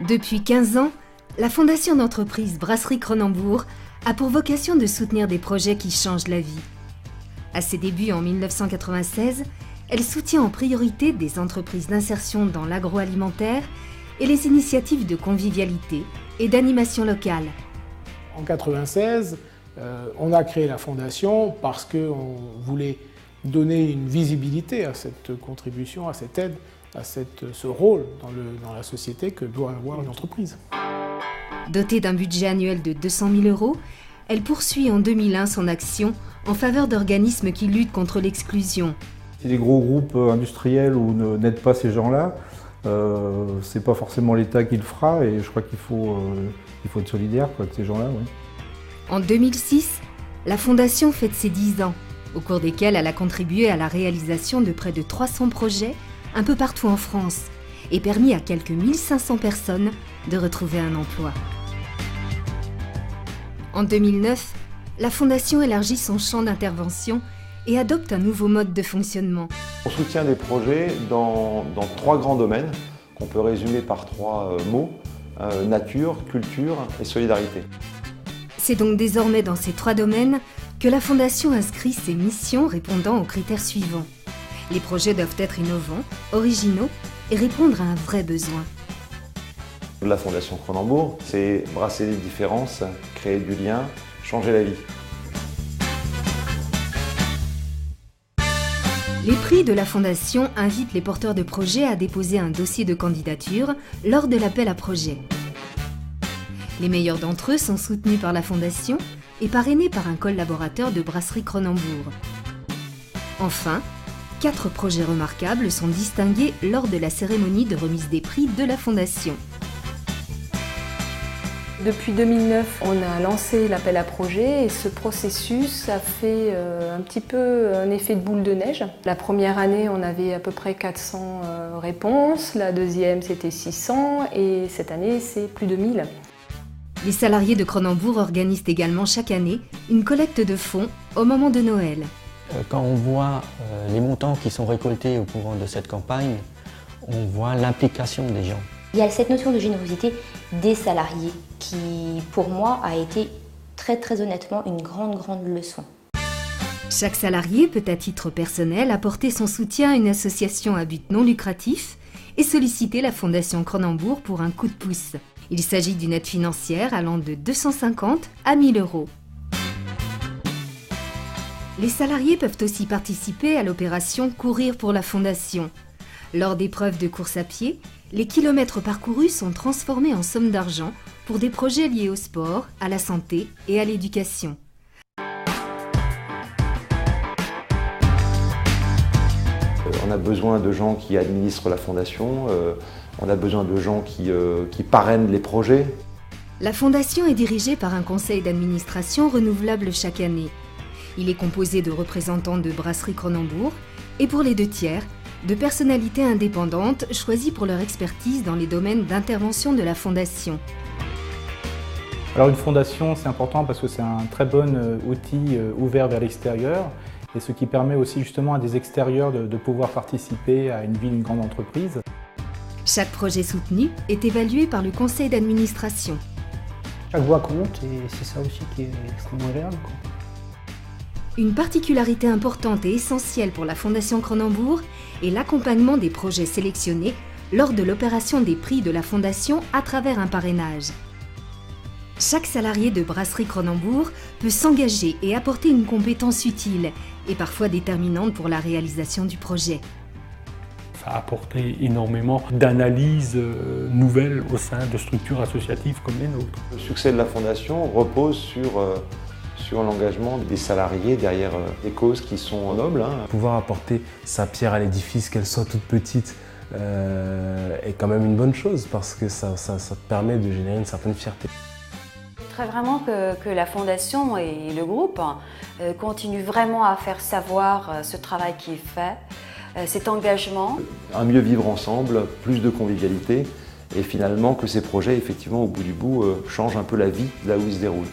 Depuis 15 ans, la fondation d'entreprise Brasserie Cronenbourg a pour vocation de soutenir des projets qui changent la vie. À ses débuts en 1996, elle soutient en priorité des entreprises d'insertion dans l'agroalimentaire et les initiatives de convivialité et d'animation locale. En 1996, on a créé la fondation parce qu'on voulait donner une visibilité à cette contribution, à cette aide, à ce rôle dans la société que doit avoir une entreprise. Dotée d'un budget annuel de 200 000 €, elle poursuit en 2001 son action en faveur d'organismes qui luttent contre l'exclusion. Si les gros groupes industriels n'aident pas ces gens-là, c'est pas forcément l'État qui le fera et je crois qu'il faut être solidaire avec ces gens-là. Oui. En 2006, la Fondation fête ses 10 ans, au cours desquels elle a contribué à la réalisation de près de 300 projets un peu partout en France et permis à quelques 1500 personnes de retrouver un emploi. En 2009, la Fondation élargit son champ d'intervention et adopte un nouveau mode de fonctionnement. On soutient des projets dans 3 grands domaines qu'on peut résumer par 3 mots, nature, culture et solidarité. C'est donc désormais dans ces 3 domaines que la Fondation inscrit ses missions répondant aux critères suivants. Les projets doivent être innovants, originaux et répondre à un vrai besoin. La Fondation Cronenbourg, c'est brasser les différences, créer du lien, changer la vie. Les prix de la Fondation invitent les porteurs de projets à déposer un dossier de candidature lors de l'appel à projets. Les meilleurs d'entre eux sont soutenus par la Fondation et parrainés par un collaborateur de Brasserie Cronenbourg. Enfin, 4 projets remarquables sont distingués lors de la cérémonie de remise des prix de la Fondation. Depuis 2009, on a lancé l'appel à projets et ce processus a fait un petit peu un effet de boule de neige. La première année, on avait à peu près 400 réponses, la deuxième c'était 600 et cette année c'est plus de 1000. Les salariés de Cronenbourg organisent également chaque année une collecte de fonds au moment de Noël. Quand on voit les montants qui sont récoltés au cours de cette campagne, on voit l'implication des gens. Il y a cette notion de générosité des salariés qui, pour moi, a été très honnêtement une grande leçon. Chaque salarié peut à titre personnel apporter son soutien à une association à but non lucratif et solliciter la Fondation Cronenbourg pour un coup de pouce. Il s'agit d'une aide financière allant de 250 à 1 000 €. Les salariés peuvent aussi participer à l'opération Courir pour la Fondation. Lors d'épreuves de course à pied, les kilomètres parcourus sont transformés en somme d'argent pour des projets liés au sport, à la santé et à l'éducation. On a besoin de gens qui administrent la fondation, on a besoin de gens qui parrainent les projets. La fondation est dirigée par un conseil d'administration renouvelable chaque année. Il est composé de représentants de Brasserie Cronenbourg et pour les 2 tiers, de personnalités indépendantes choisies pour leur expertise dans les domaines d'intervention de la fondation. Alors une fondation, c'est important parce que c'est un très bon outil ouvert vers l'extérieur et ce qui permet aussi justement à des extérieurs de pouvoir participer à une vie d'une grande entreprise. Chaque projet soutenu est évalué par le conseil d'administration. Chaque voix compte et c'est ça aussi qui est extrêmement agréable. Une particularité importante et essentielle pour la Fondation Cronenbourg est l'accompagnement des projets sélectionnés lors de l'opération des prix de la Fondation à travers un parrainage. Chaque salarié de Brasserie Cronenbourg peut s'engager et apporter une compétence utile et parfois déterminante pour la réalisation du projet. Ça a apporté énormément d'analyses nouvelles au sein de structures associatives comme les nôtres. Le succès de la Fondation repose sur l'engagement des salariés derrière des causes qui sont nobles. Pouvoir apporter sa pierre à l'édifice, qu'elle soit toute petite, est quand même une bonne chose parce que ça te permet de générer une certaine fierté. Je voudrais vraiment que la Fondation et le groupe continuent vraiment à faire savoir ce travail qui est fait, cet engagement. Un mieux vivre ensemble, plus de convivialité et finalement que ces projets, effectivement, au bout du bout, changent un peu la vie là où ils se déroulent.